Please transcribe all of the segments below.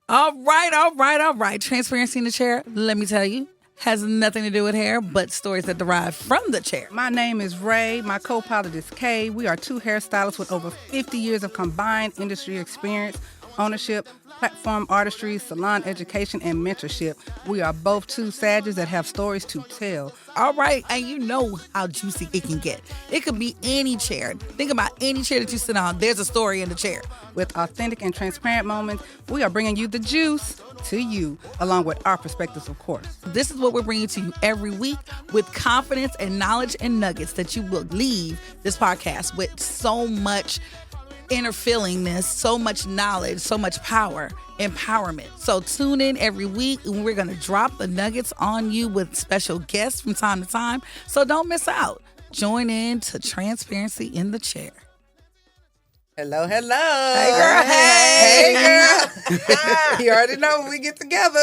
All right, all right, all right. Transparency in the chair, let me tell you, has nothing to do with hair, but stories that derive from the chair. My name is Rae. My co-pilot is Kay. We are two hairstylists with over 50 years of combined industry experience, ownership, platform artistry, salon education, and mentorship. We are both two sages that have stories to tell. All right, and you know how juicy it can get. It could be any chair. Think about any chair that you sit on. There's a story in the chair. With authentic and transparent moments, we are bringing you the juice to you, along with our perspectives, of course. This is what we're bringing to you every week with confidence and knowledge and nuggets that you will leave this podcast with so much inner feelingness, so much knowledge, so much power, empowerment. So tune in every week and we're going to drop the nuggets on you with special guests from time to time. So don't miss out. Join in to Transparency in the Chair. Hello, hello. Hey, girl. Hey, girl. You already know when we get together.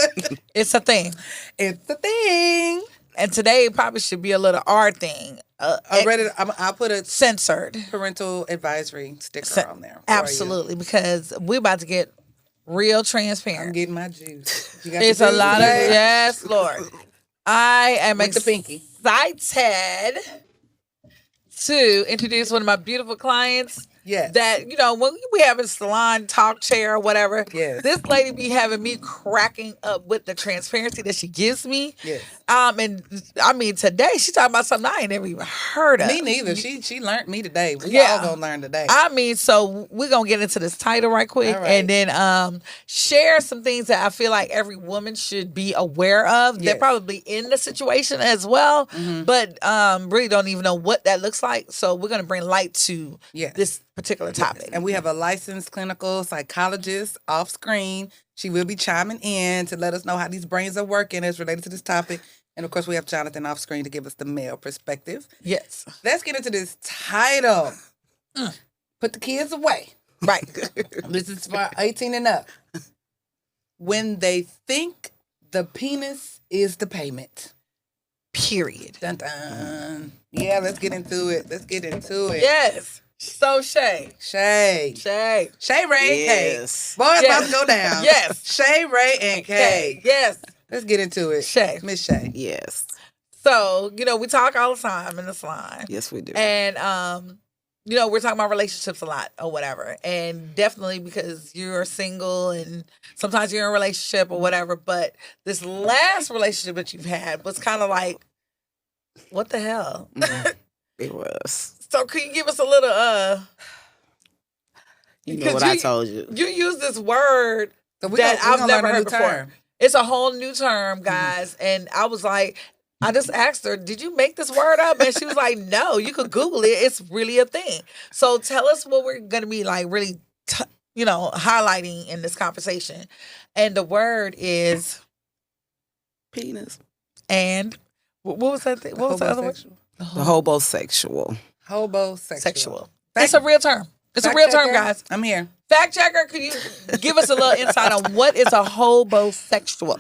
It's a thing. It's a thing. And today probably should be a little art thing. I'll put a Censored. parental advisory sticker on there. Absolutely, because we're about to get real transparent. I'm getting my juice. You got It's the a juice lot of, today? yes, Lord. I am With the pinky. excited to introduce one of my beautiful clients. Yes. That, when we have a salon talk chair or whatever, Yes. this lady be having me cracking up with the transparency that she gives me. Yes. And I mean, today she talking about something I ain't never even heard of. Me neither. She learned me today. We Yeah. all gonna learn today. I mean, so we're going to get into this title right quick All right. and then share some things that I feel like every woman should be aware of. Yes. They're probably in the situation as well, but really don't even know what that looks like. So we're going to bring light to Yes. this particular topic. And we have a licensed clinical psychologist off screen. She will be chiming in to let us know how these brains are working as related to this topic. And of course, we have Jonathan off screen to give us the male perspective. Yes. Let's get into this title. Put the kids away. Right. This is for 18 and up. When they think the penis is the payment. Period. Dun dun. Yeah, let's get into it. Let's get into it. Yes. So Shay. Shay. Shay. Shay Rae, Yes. Kay. Boys Yes. about to go down. Yes. Shay Rae and Kay. Yes. Let's get into it. Shay. Miss Shay. Yes. So, we talk all the time in the salon. Yes, we do. And, we're talking about relationships a lot or whatever. And definitely because you're single and sometimes you're in a relationship or whatever. But this last relationship that you've had was kind of like, what the hell? It was. So can you give us a little, You know because what I told you. You use this word So that I've never heard before. term. It's a whole new term, guys. And I was like, I just asked her, did you make this word up? And she was like, no, you could Google it. It's really a thing. So tell us what we're going to be like really, highlighting in this conversation. And the word is, Penis. and what was that thing? What was the other word? The hobosexual. Hobosexual. Sexual. It's a real term. It's a Fact real term, checker, guys. I'm here. Fact checker, could you give us a little insight on what is a hobosexual?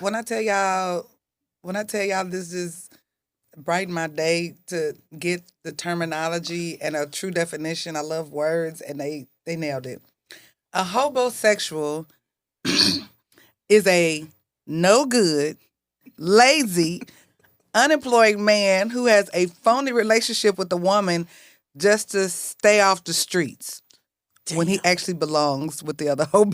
When I tell y'all this is brighten my day to get the terminology and a true definition. I love words, and they nailed it. A hobosexual is a no good, lazy, unemployed man who has a phony relationship with a woman just to stay off the streets. When he actually belongs with the other hobo.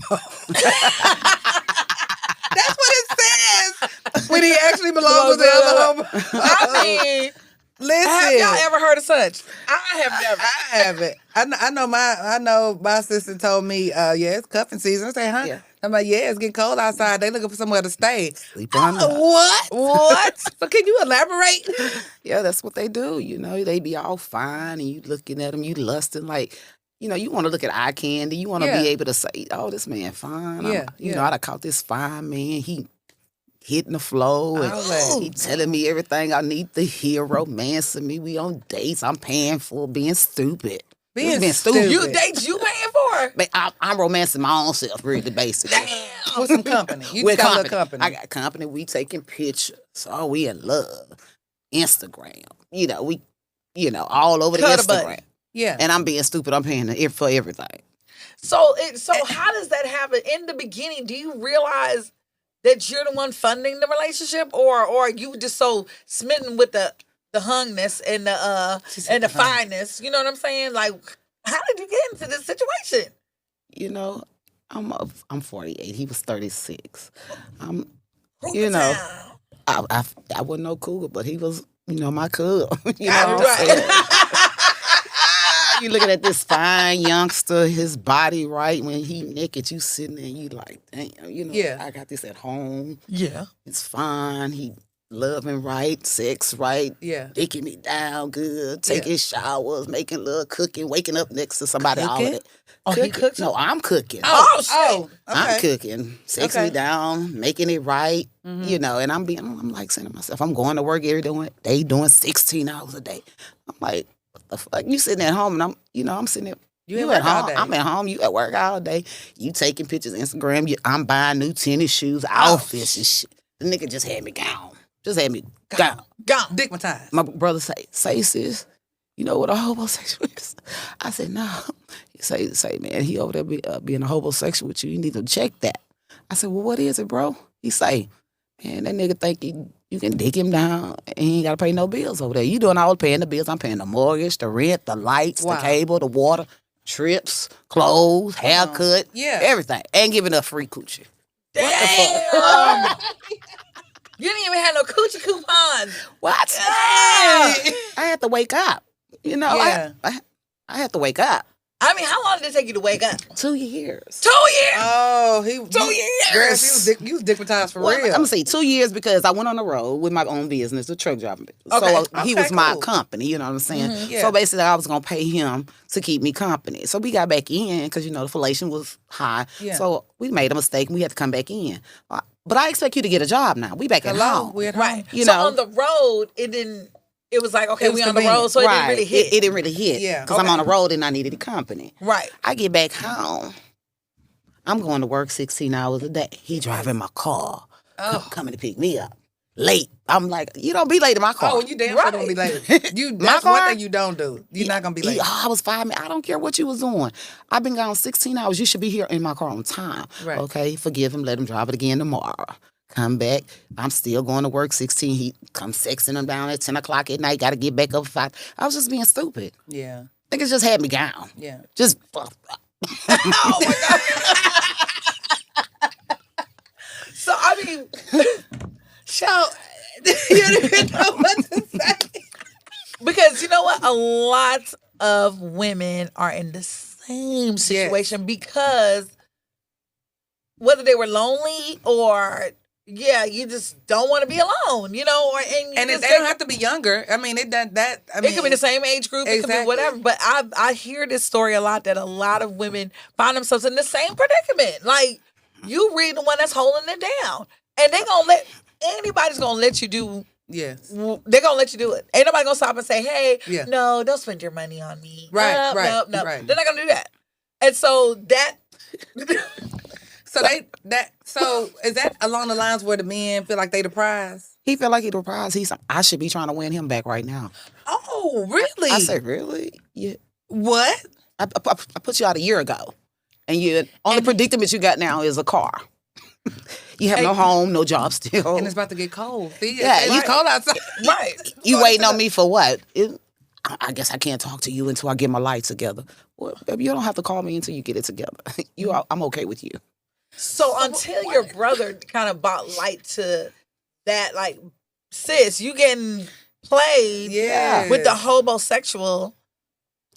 That's what it says. When he actually belongs with the other hobo. I mean, Listen. have y'all ever heard of such? I have never. I haven't. I know my sister told me, it's cuffing season. I say, huh? Yeah. I'm like, yeah, it's getting cold outside. They looking for somewhere to stay. Sleep on the- What? What? So can you elaborate? Yeah, that's what they do. They be all fine, and you looking at them, you lusting like, you want to look at eye candy. You want to Yeah. be able to say, oh, this man fine. Yeah, I done caught this fine man. He hitting the floor. And Always. he telling me everything I need to hear, romancing me. We on dates. I'm paying for being stupid. Being Being stupid. You dates you paying for? But I'm romancing my own self, really, basically. With some company. You With just got a little company. I got company. We taking pictures. Oh, we in love. Instagram. We all over the Cut a Instagram. button. Yeah. And I'm being stupid. I'm paying for everything. So how does that happen? In the beginning, do you realize that you're the one funding the relationship, or are you just so smitten with the hungness and the fineness? You know what I'm saying? Like, how did you get into this situation? You know, I'm 48. He was 36. Cougar You know, town. I wasn't no cougar, but he was, my cub. You know Right. what I'm saying? You looking at this fine youngster, his body right. When he naked, you sitting there, you like, damn, Yeah. I got this at home. Yeah. It's fine. He loving right, sex right, Yeah. dicking me down good, taking showers, making love, cooking, waking up next to somebody. All of Cooking? that. Oh, he cooks? No, I'm cooking. Oh, shit. Okay. I'm cooking, sexing me down, making it right, and I'm like saying to myself, I'm going to work every day doing 16 hours a day. I'm like, what the fuck? You sitting at home and I'm sitting there. You at work all day. I'm at home. You at work all day. You taking pictures, Instagram. I'm buying new tennis shoes, outfits and shit. The nigga just had me gone. Just had me gone. Gone. Dickmatized. My brother say sis, you know what a homosexual is? I said, no. He say, man, he over there being a homosexual with you. You need to check that. I said, well, what is it, bro? He say, man, that nigga think you can dick him down and he ain't got to pay no bills over there. You doing all paying the bills. I'm paying the mortgage, the rent, the lights, the cable, the water, trips, clothes, haircut, everything. And giving up free coochie. Damn. What the fuck? You didn't even have no coochie coupons. What? Yeah. I had to wake up. I had to wake up. I mean, how long did it take you to wake up? 2 years. 2 years. Oh, 2 years. Girl, you was dickmatized for real. I'm gonna say 2 years because I went on the road with my own business, the truck driving business. Okay. So he was my company, you know what I'm saying? Mm-hmm, yeah. So basically I was gonna pay him to keep me company. So we got back in because, the inflation was high. Yeah. So we made a mistake and we had to come back in. But I expect you to get a job now. We back at home. We at home. Right. So on the road, it was like, okay, we on the road, so it didn't really hit. It didn't really hit. Yeah. Because I'm on the road and I needed the company. Right. I get back home. I'm going to work 16 hours a day. He driving my car, coming to pick me up. Late. I'm like, you don't be late in my car. Oh, you damn sure don't be late. That's one thing you don't do. You're not going to be late. I was 5 minutes. I don't care what you was doing. I've been gone 16 hours. You should be here in my car on time. Right. Okay? Forgive him. Let him drive it again tomorrow. Come back. I'm still going to work 16. He come sexing him down at 10 o'clock at night. Got to get back up at 5. I was just being stupid. Yeah. Niggas just had me down. Yeah. Just. Oh, my God. So, I mean, you don't even know what to say. Because you know what? A lot of women are in the same situation because whether they were lonely or you just don't want to be alone, they don't have to be younger. I mean, it could be the same age group. Exactly. It could be whatever. But I hear this story a lot that a lot of women find themselves in the same predicament. Like, you read the one that's holding it down, and anybody's gonna let you do. Yes. They're gonna let you do it. Ain't nobody gonna stop and say, hey, no, don't spend your money on me. Right, No. Right. They're not gonna do that. And so that So is that along the lines where the men feel like they the prize? He feel like he the prize. I should be trying to win him back right now. Oh, really? I said, really? Yeah. What? I put you out a year ago. And the only predicament you got now is a car. You have no home, no job still. And it's about to get cold. See? Yeah, cold outside. Right. You waiting on me for what? I guess I can't talk to you until I get my life together. Well, baby, you don't have to call me until you get it together. I'm okay with you. So until your brother kind of brought light to that, like, sis, you getting played with the hobosexual.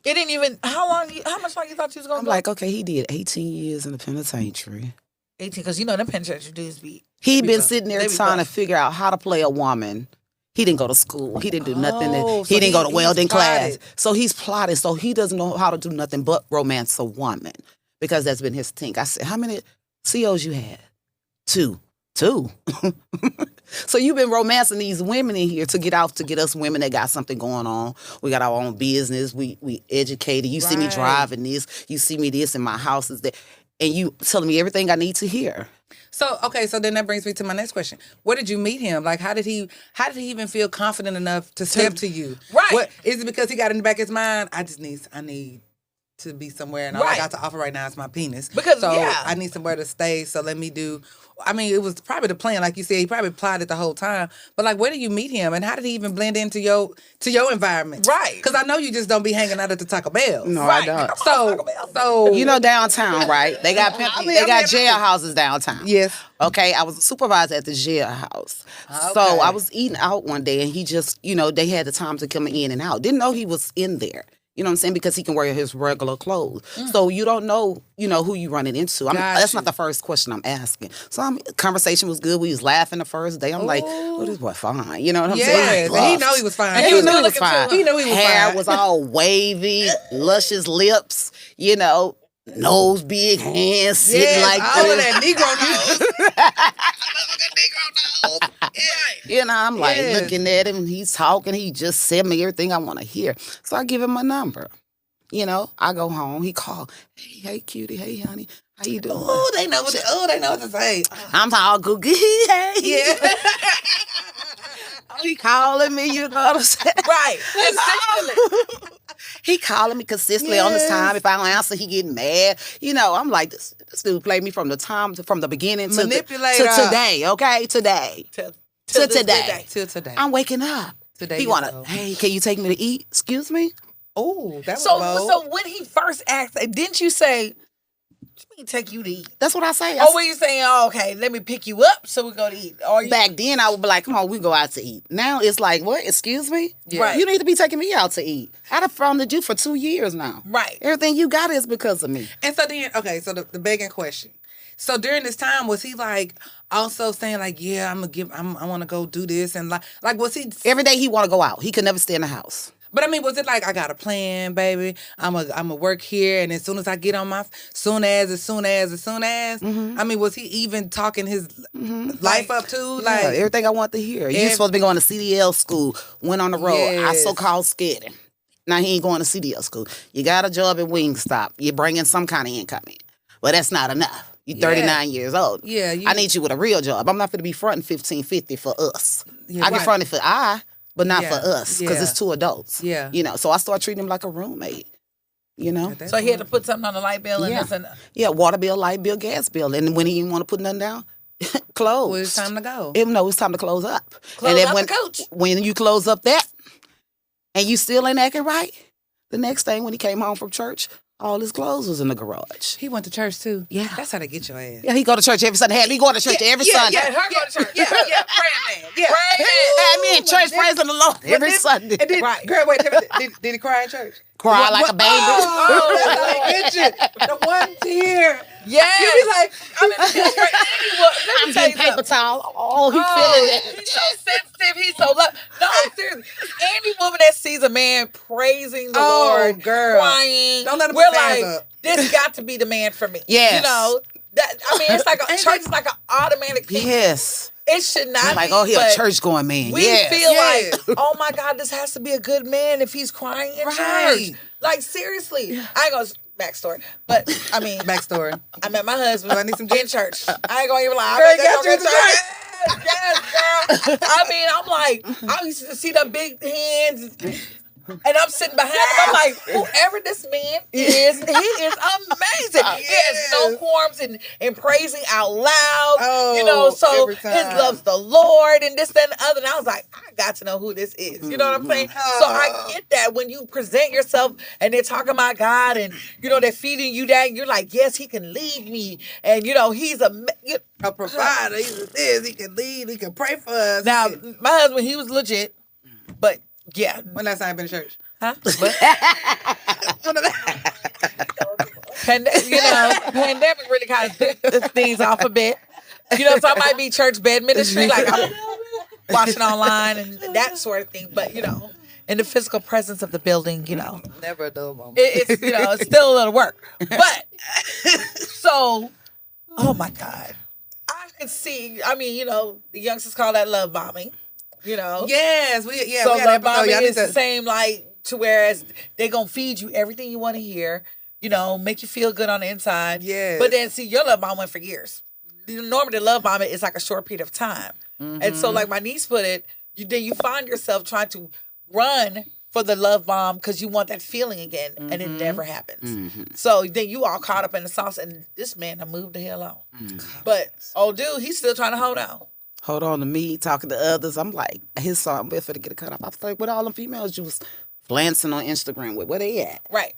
It didn't even, how much longer you thought you was going to I'm go? like, okay, he did 18 years in the penitentiary. 18, because them penitentiary dudes be. He been sitting there trying to figure out how to play a woman. He didn't go to school. He didn't do nothing. He didn't go to welding class. So he's plotting. So he doesn't know how to do nothing but romance a woman because that's been his thing. I said, how many COs you had? 2. So you've been romancing these women in here to get us women that got something going on. We got our own business. We educated. You see me driving this. You see me this in my house is that. And you telling me everything I need to hear. So then that brings me to my next question. Where did you meet him? Like, how did he even feel confident enough to step to you? Right. What is it because he got in the back of his mind? I need to be somewhere, and all I got to offer right now is my penis. Because I need somewhere to stay. So let me do. I mean, it was probably the plan, like you said. He probably plotted the whole time. But like, where did you meet him, and how did he even blend into your environment? Right. Because I know you just don't be hanging out at the Taco Bell. No, I don't. So you know downtown, right? They got jailhouses downtown. Yes. Okay, I was a supervisor at the jailhouse. Okay. So I was eating out one day, and he just, they had the time to come in and out. Didn't know he was in there. You know what I'm saying? Because he can wear his regular clothes. So you don't know, who you running into. That's not the first question I'm asking. So conversation was good. We was laughing the first day. I'm like, oh, this boy fine. You know what I'm saying? Yes, he know he was fine. And he knew he was fine. He knew he was Hair fine. was all wavy, luscious lips, nose big, hands sitting like all this. of that Negro nose. Right. I'm like looking at him, and he's talking. He just said me everything I want to hear. So I give him my number. I go home. He called. Hey, cutie. Hey, honey. How you doing? Oh, they know what to say. I'm all good. Hey. Yeah. He calling me, you know what I'm saying? Right. He calling me consistently on this time. If I don't answer, he getting mad. I'm like, this dude played me from the beginning to today, okay? Today. To today. Till today. I'm waking up. Today. He hey, can you take me to eat? Excuse me? Oh, that was bold. So when he first asked, didn't you say, let me take you to eat? That's what I say. Or were you saying, okay, let me pick you up so we go to eat? Back then, I would be like, come on, we go out to eat. Now it's like, what? Excuse me? Yeah. Right. You need to be taking me out to eat. I've funded you for 2 years now. Right. Everything you got is because of me. And so then, so the begging question. So during this time, was he like also saying like, yeah, I want to go do this, and like was he every day he want to go out? He could never stay in the house. But I mean, was it like, I got a plan, baby? I'm a work here, and as soon as I get on my soon as. Mm-hmm. I mean, was he even talking his life up too? Like everything I want to hear. You supposed to be going to CDL school. Went on the road. Yes. I so-called scared him. Now he ain't going to CDL school. You got a job at Wingstop. You're bringing some kind of income in. But that's not enough. You're 39 years old. Yeah. I need you with a real job. I'm not going to be fronting $15.50 for us. Yeah, I can front it for but not for us, because Yeah. it's 2 adults. Yeah. So I start treating him like a roommate. So he had to put something on the light bill and this and that. Yeah, water bill, light bill, gas bill. And when he didn't want to put nothing down, close. Well, it's time to go. It's time to close up. Close and then up when, the coach. when you close up that and you still ain't acting right, the next thing when he came home from church, all his clothes was in the garage. He went to church too. Yeah. That's how they get your ass. Yeah, he go to church every Sunday. He going to church every Sunday. Yeah, her go to church. Yeah, praying man. Yeah. Praying Had me in church praising the Lord every Sunday. And did, Right. Girl, wait, did he cry in church? Cry like a baby. Oh, that's how they get you. The one tear. Yes. You be like, I mean, let me I'm tell getting you paper something. towel. Oh, he feeling it. He's so sensitive. He's so loved. No, seriously. Any woman that sees a man praising the Lord, girl. crying, Don't let him we're put his like, hands up. this got to be the man for me. Yes. It's like church is like an automatic thing. Yes. It should not I'm like, be. oh, he a but church going man. We Yes. feel Yes. like, oh my God, this has to be a good man if he's crying in Right. church. Like, seriously. I ain't gonna backstory, but I mean, Backstory. I met my husband. Do I need some in church. I ain't gonna even lie. Girl, I got you met in that the church. Yes, girl. I mean, I'm like, I used to see the big hands. And I'm sitting behind him. I'm like, whoever this man is, he is amazing. He has no qualms in praising out loud. Oh, So every he time. loves the Lord and this, that, and the other. And I was like, I got to know who this is. You know what I'm saying? So I get that when you present yourself and they're talking about God and, they're feeding you that, you're like, yes, he can lead me. And, he's a provider. He's this. He can lead. He can pray for us. Now, my husband, he was legit, but yeah. When last time you been to church? Huh? Pandemic really kind of took things off a bit. So I might be church bed ministry, like I'm watching online and that sort of thing. But in the physical presence of the building, Never a dull moment. it's it's still a little work. But so, oh my God, I can see. I mean, the youngsters call that love bombing. Yes, So we had love bombing y'all is need the to- same, like, to whereas they gonna feed you everything you want to hear, make you feel good on the inside. Yes. But then see, your love bomb went for years. Normally, the love bombing is like a short period of time, and so like my niece put it, then you find yourself trying to run for the love bomb because you want that feeling again, and it never happens. So then you all caught up in the sauce, and this man done moved the hell on. But old dude, he's still trying to hold on. Hold on to me, talking to others. I'm like, his song, we're finna get a cut off. I was like, what all them females you was glancing on Instagram with? Where they at? Right.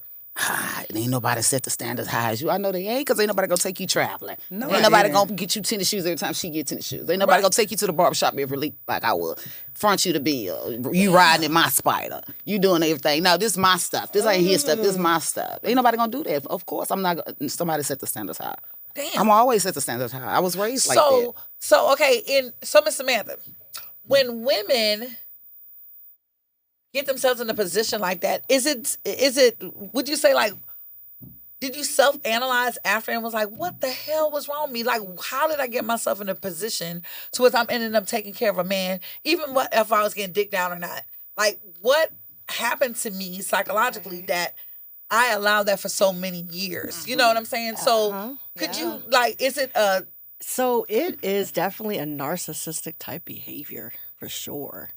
Ain't nobody set the standards high as you. I know they ain't, because ain't nobody gonna take you traveling. No, ain't nobody gonna get you tennis shoes every time she get tennis shoes. Ain't nobody gonna take you to the barbershop every week like I would. Front you the bill. You riding in my Spider. You doing everything. No, this is my stuff. This ain't his stuff. This is my stuff. Ain't nobody gonna do that. Of course, I'm not gonna, somebody set the standards high. Damn. I'm always set the standards high. I was raised like that. So okay, so Miss Samantha, when women get themselves in a position like that, is it would you say, like, did you self-analyze after and was like, what the hell was wrong with me? Like, how did I get myself in a position to where I'm ending up taking care of a man, even if I was getting dick down or not? Like, what happened to me psychologically that I allowed that for so many years? You know what I'm saying? So could you, like, is it a... So it is definitely a narcissistic type behavior, for sure.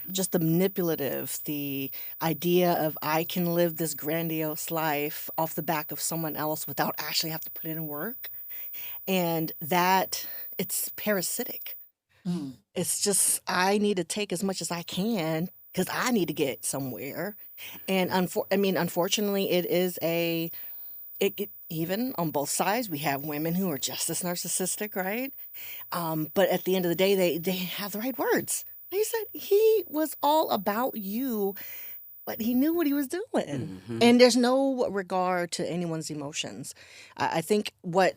Just the manipulative, the idea of I can live this grandiose life off the back of someone else without actually have to put in work. And that, it's parasitic. It's just, I need to take as much as I can because I need to get somewhere. And unfortunately, it is even on both sides, we have women who are just as narcissistic, right? But at the end of the day, they have the right words. He said he was all about you, but he knew what he was doing. And there's no regard to anyone's emotions. I think what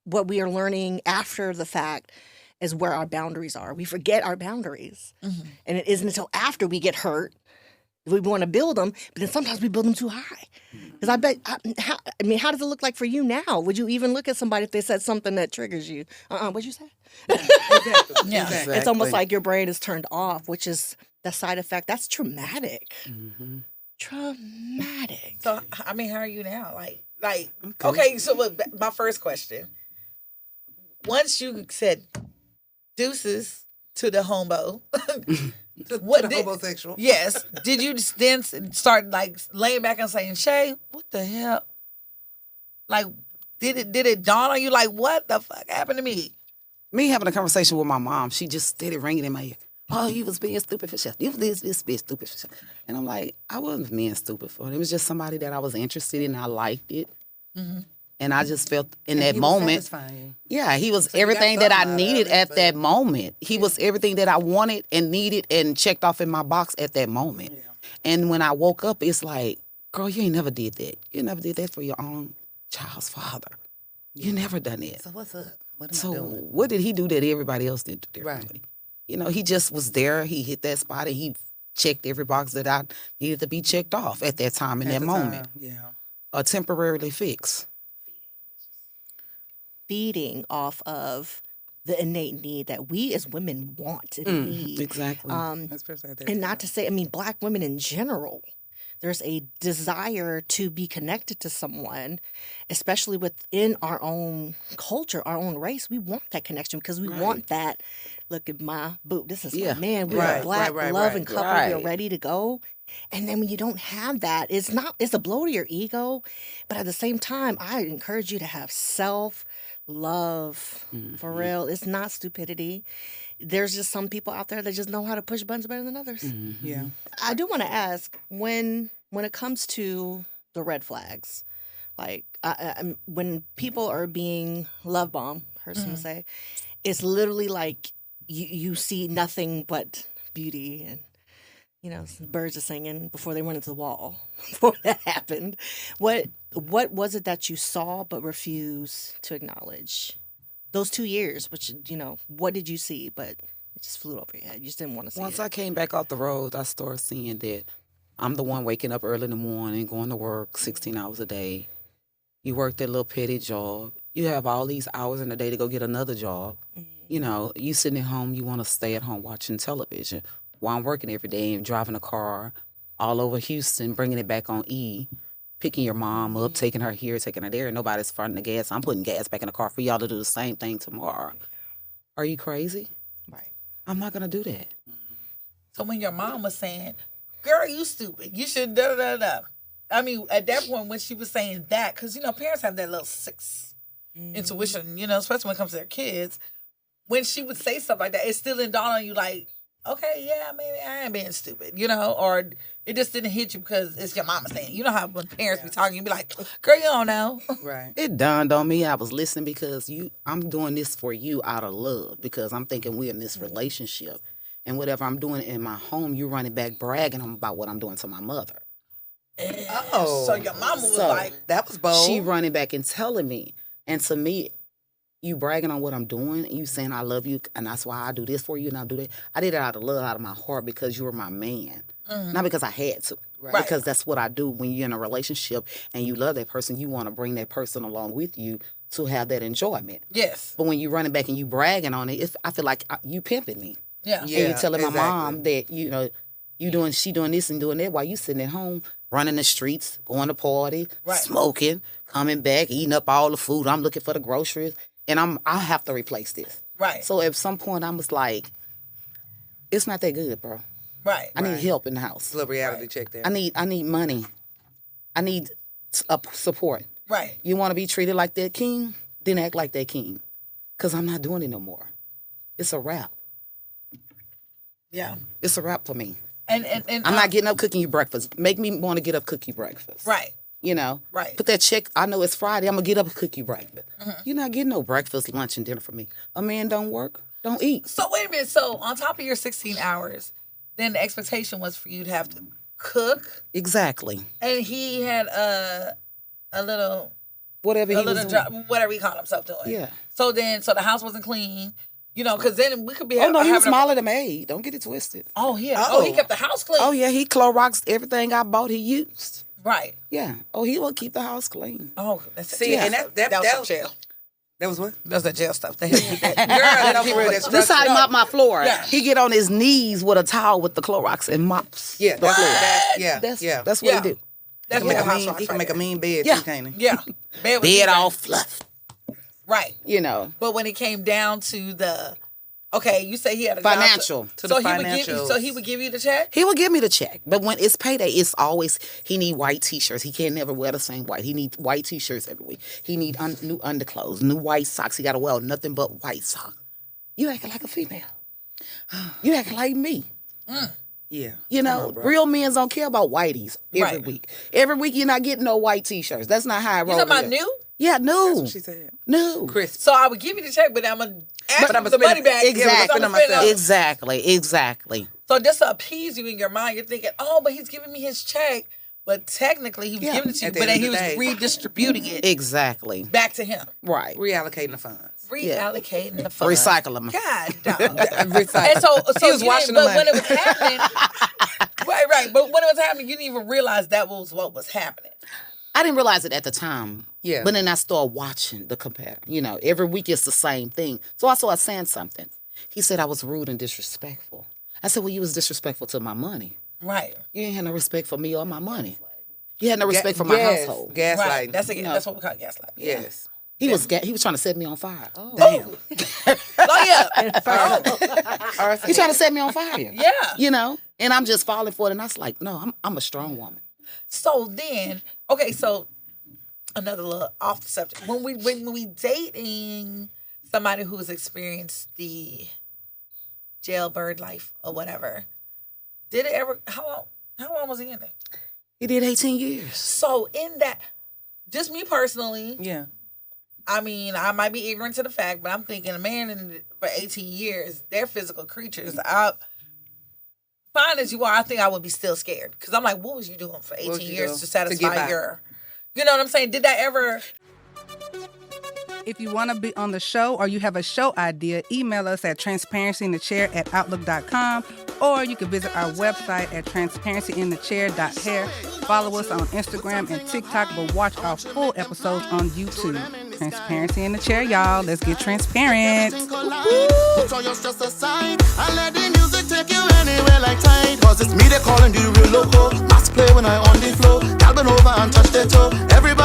we are learning after the fact is where our boundaries are. We forget our boundaries. And it isn't until after we get hurt we want to build them, but then sometimes we build them too high. Because how does it look like for you now? Would you even look at somebody if they said something that triggers you? What'd you say? Exactly. Yeah. Exactly. It's almost like your brain is turned off, which is the side effect. That's traumatic. Traumatic. So, I mean, how are you now? Okay, so look, my first question. Once you said deuces to the homo, Hobosexual. Yes. Did you then start like laying back and saying, Shay, what the hell? Like, did it dawn on you like, what the fuck happened to me? Me having a conversation with my mom, she just steady ringing in my ear. Oh, you was being stupid for sure. You was this being stupid for sure. And I'm like, I wasn't being stupid for it. It was just somebody that I was interested in. I liked it. And I just felt in that moment. Yeah, he was everything that I needed at that moment. He was everything that I wanted and needed and checked off in my box at that moment. Yeah. And when I woke up, it's like, girl, you ain't never did that. You never did that for your own child's father. You never done it. So what's up? What am So I doing? what did he do that everybody else did differently? Right. You know, he just was there. He hit that spot and he checked every box that I needed to be checked off at that time in that moment. Yeah. Or temporarily fix. Feeding off of the innate need that we as women want and need. Exactly. And not to say, Black women in general, there's a desire to be connected to someone, especially within our own culture, our own race. We want that connection because we want that, look at my boo, this is my man, we're a Black love and couple, we're ready to go. And then when you don't have that, it's a blow to your ego. But at the same time, I encourage you to have self-love, for real. It's not stupidity. There's just some people out there that just know how to push buttons better than others. Yeah. I do want to ask, when it comes to the red flags, like when people are being love bombed, heard someone say, it's literally like you see nothing but beauty and, birds are singing before they went into the wall, before that happened. What was it that you saw but refused to acknowledge? Those 2 years, which, what did you see? But it just flew over your head. You just didn't want to see Once it. I came back off the road, I started seeing that I'm the one waking up early in the morning, going to work 16 hours a day. You work that little petty job. You have all these hours in the day to go get another job. You sitting at home, you want to stay at home watching television. While I'm working every day and driving a car all over Houston, bringing it back on E, picking your mom up, taking her here, taking her there, and nobody's fronting the gas. I'm putting gas back in the car for y'all to do the same thing tomorrow. Are you crazy? Right. I'm not going to do that. So when your mom was saying, girl, you stupid. You should da da da. I mean, at that point when she was saying that, because parents have that little sixth intuition, especially when it comes to their kids. When she would say stuff like that, it still didn't dawn on you like, okay, yeah, maybe I am being stupid, or it just didn't hit you because it's your mama saying. You know how when parents be talking, you be like, girl, you don't know. Right. It dawned on me. I was listening because I'm doing this for you out of love because I'm thinking we're in this relationship. And whatever I'm doing in my home, you running back bragging about what I'm doing to my mother. Oh. So your mama was like, that was bold. She running back and telling me. And to me, you bragging on what I'm doing, and you saying I love you, and that's why I do this for you, and I do that. I did it out of love, out of my heart, because you were my man, not because I had to. Right. Because that's what I do when you're in a relationship and you love that person. You want to bring that person along with you to have that enjoyment. yes. But when you running back and you bragging on it, I feel like you pimping me. Yeah. And you telling my exactly. mom that she doing this and doing that while you sitting at home running the streets, going to party, Right. smoking, coming back, eating up all the food. I'm looking for the groceries. And I have to replace this. Right. So at some point I was like, it's not that good, bro. Right. I need help in the house. It's a little reality check there. I need money. I need support. Right. You want to be treated like that king? Then act like that king. Because I'm not doing it no more. It's a wrap. Yeah. It's a wrap for me. And I'm not getting up cooking you breakfast. Make me want to get up cook you breakfast. right. Right. Put that check. I know it's Friday. I'm going to get up and cook you breakfast. You're not getting no breakfast, lunch, and dinner from me. A man don't work. Don't eat. So wait a minute. So on top of your 16 hours, then the expectation was for you to have to cook, Exactly. and he had a little Whatever he was doing. job, whatever he called himself doing. Yeah. So the house wasn't clean, because then we could be. Oh, no, he was having smaller than maid. Don't get it twisted. Oh yeah. Oh. He kept the house clean. Oh, yeah, he Cloroxed everything I bought he used. Right. Yeah. Oh, he will keep the house clean. Oh, that's See, yeah. and that was that some jail. That was what? That was that jail stuff. They had to do that. Girl, no, for real, that's This how he mop my floor. Yeah. He get on his knees with a towel with the Clorox and mops. Yeah, the floor. That's what Yeah. he do. That's He can, make what a house mean, was he can right make a there. mean bed Yeah. too, can't he? Yeah. Bed, was Bed easy. all fluffed. Right. But when it came down to the, okay, you say he had a job Financial. To the so he would give you. financials. So he would give you the check. he will give me the check. But when it's payday, it's always, he need white T-shirts. He can't never wear the same white. He need white T-shirts every week. He need new underclothes, new white socks. He got to wear nothing but white socks. You acting like a female. You acting like me. Yeah. Real men don't care about whiteys every Right. week. Every week you're not getting no white T-shirts. That's not how I You roll. talking about here. new? Yeah, new. She said. New. Crisp. So I would give you the check, but I'm gonna ask But I'ma for the spend money it- back. Exactly. because Spend I'm on myself. Exactly. So just to appease you in your mind, you're thinking, oh, but he's giving me his check. But technically, he was giving it to you, At the but end then he of was the day. redistributing it Exactly. back to him. Right. Reallocating the funds. Reallocating the funds. Recycle them. God, dog. Recycle. And so He was you washing didn't- the but when money. it was happening, right. But when it was happening, you didn't even realize that was what was happening. I didn't realize it at the time. Yeah. But then I started watching the compare. Every week it's the same thing. So I started saying something. He said I was rude and disrespectful. I said, well, you was disrespectful to my money. Right. You ain't had no respect for me or my money. You had no respect for my household. Gaslighting. Right. That's what we call gaslighting. Yes. He was trying to set me on fire. Damn. Oh yeah. He trying to set me on fire. Yeah. And I'm just falling for it. And I was like, no, I'm a strong woman. So then, okay, so another little off the subject. When we dating somebody who's experienced the jailbird life or whatever, did it ever? How long was he in it? He did 18 years. So in that, just me personally, Yeah. I mean, I might be ignorant to the fact, but I'm thinking a man for 18 years, they're physical creatures. Fine as you are, I think I would be still scared. Because I'm like, what was you doing for 18 you years doing to to satisfy get by? your... You know what I'm saying? Did that ever... If you want to be on the show or you have a show idea, email us at transparencyinthechair@outlook.com, or you can visit our website at transparencyinthechair.hair. Follow us on Instagram and TikTok, but watch our full episodes on YouTube. Transparency in the Chair, y'all. Let's get transparent. Throw your stress aside and let the music take you anywhere like tide. Cause it's me they calling the real loco. Mass play when I on the floor. Gal bend over and touch their toe. Everybody